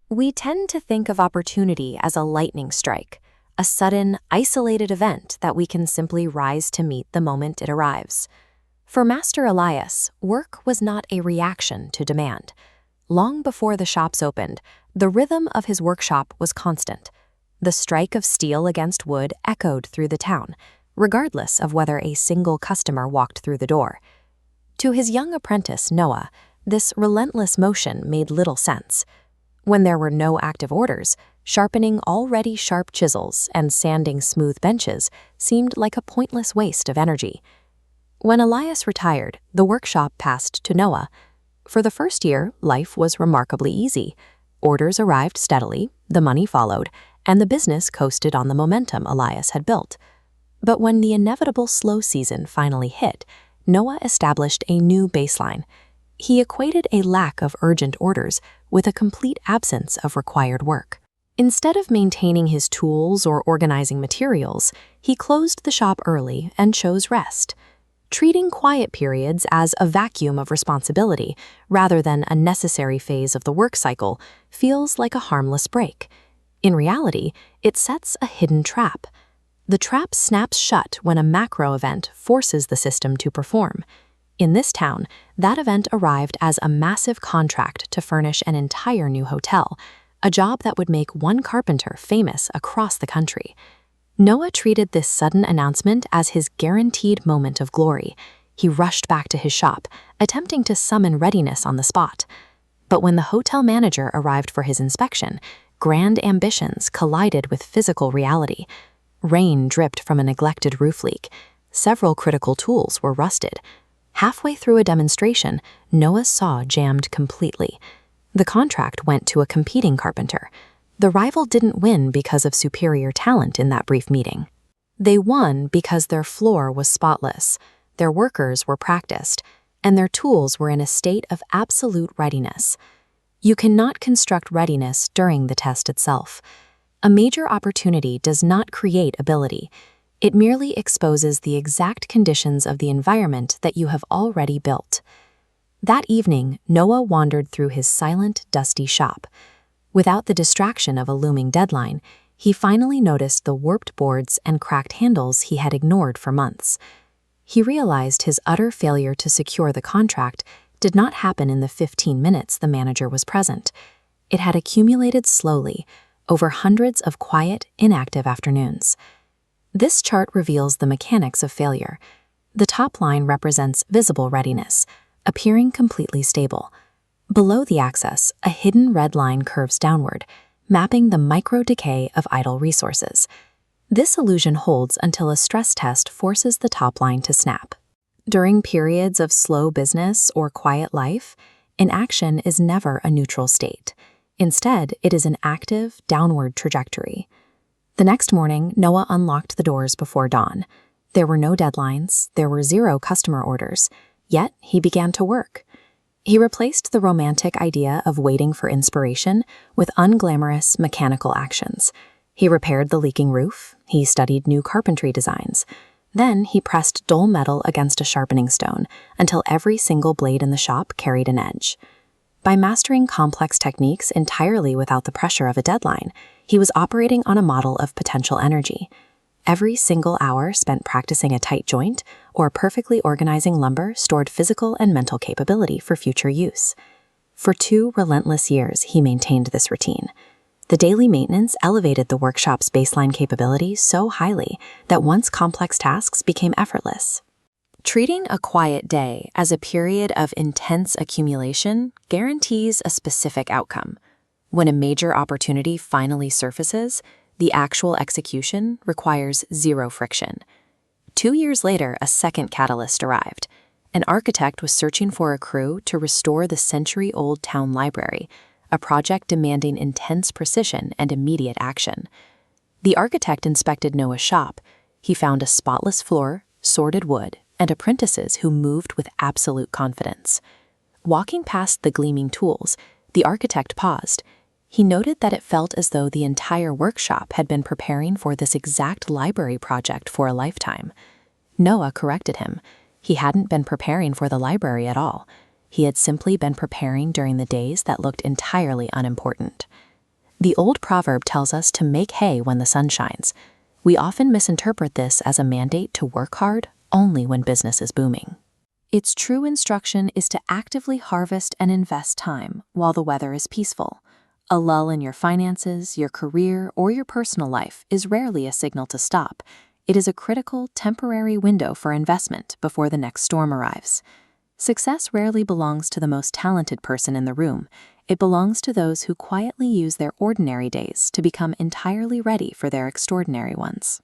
We tend to think of opportunity as a lightning strike, a sudden, isolated event that we can simply rise to meet the moment it arrives. For Master Elias, work was not a reaction to demand. Long before the shops opened, the rhythm of his workshop was constant. The strike of steel against wood echoed through the town, regardless of whether a single customer walked through the door. To his young apprentice, Noah, this relentless motion made little sense. When there were no active orders, sharpening already sharp chisels and sanding smooth benches seemed like a pointless waste of energy. When Elias retired, the workshop passed to Noah. For the first year, life was remarkably easy. Orders arrived steadily, the money followed, and the business coasted on the momentum Elias had built. But when the inevitable slow season finally hit, Noah established a new baseline. He equated a lack of urgent orders with a complete absence of required work. Instead of maintaining his tools or organizing materials, he closed the shop early and chose rest. Treating quiet periods as a vacuum of responsibility rather than a necessary phase of the work cycle feels like a harmless break. In reality, it sets a hidden trap. The trap snaps shut when a macro event forces the system to perform. In this town, that event arrived as a massive contract to furnish an entire new hotel, a job that would make one carpenter famous across the country. Noah treated this sudden announcement as his guaranteed moment of glory. He rushed back to his shop, attempting to summon readiness on the spot. But when the hotel manager arrived for his inspection, grand ambitions collided with physical reality. Rain dripped from a neglected roof leak. Several critical tools were rusted. Halfway through a demonstration, Noah's saw jammed completely. The contract went to a competing carpenter. The rival didn't win because of superior talent in that brief meeting. They won because their floor was spotless, their workers were practiced, and their tools were in a state of absolute readiness. You cannot construct readiness during the test itself. A major opportunity does not create ability. It merely exposes the exact conditions of the environment that you have already built. That evening, Noah wandered through his silent, dusty shop. Without the distraction of a looming deadline, he finally noticed the warped boards and cracked handles he had ignored for months. He realized his utter failure to secure the contract did not happen in the 15 minutes the manager was present. It had accumulated slowly, over hundreds of quiet, inactive afternoons. This chart reveals the mechanics of failure. The top line represents visible readiness, appearing completely stable. Below the axis, a hidden red line curves downward, mapping the micro-decay of idle resources. This illusion holds until a stress test forces the top line to snap. During periods of slow business or quiet life, inaction is never a neutral state. Instead, it is an active, downward trajectory. The next morning, Noah unlocked the doors before dawn. There were no deadlines, there were 0 customer orders, yet he began to work. He replaced the romantic idea of waiting for inspiration with unglamorous, mechanical actions. He repaired the leaking roof, he studied new carpentry designs. Then he pressed dull metal against a sharpening stone until every single blade in the shop carried an edge. By mastering complex techniques entirely without the pressure of a deadline, he was operating on a model of potential energy. Every single hour spent practicing a tight joint or perfectly organizing lumber stored physical and mental capability for future use. For 2 relentless years, he maintained this routine. The daily maintenance elevated the workshop's baseline capability so highly that once complex tasks became effortless. Treating a quiet day as a period of intense accumulation guarantees a specific outcome. When a major opportunity finally surfaces, the actual execution requires 0 friction. 2 years later, a second catalyst arrived. An architect was searching for a crew to restore the century-old town library, a project demanding intense precision and immediate action. The architect inspected Noah's shop. He found a spotless floor, sorted wood, and apprentices who moved with absolute confidence. Walking past the gleaming tools, the architect paused. He noted that it felt as though the entire workshop had been preparing for this exact library project for a lifetime. Noah corrected him. He hadn't been preparing for the library at all. He had simply been preparing during the days that looked entirely unimportant. The old proverb tells us to make hay when the sun shines. We often misinterpret this as a mandate to work hard only when business is booming. Its true instruction is to actively harvest and invest time while the weather is peaceful. A lull in your finances, your career, or your personal life is rarely a signal to stop. It is a critical, temporary window for investment before the next storm arrives. Success rarely belongs to the most talented person in the room. It belongs to those who quietly use their ordinary days to become entirely ready for their extraordinary ones.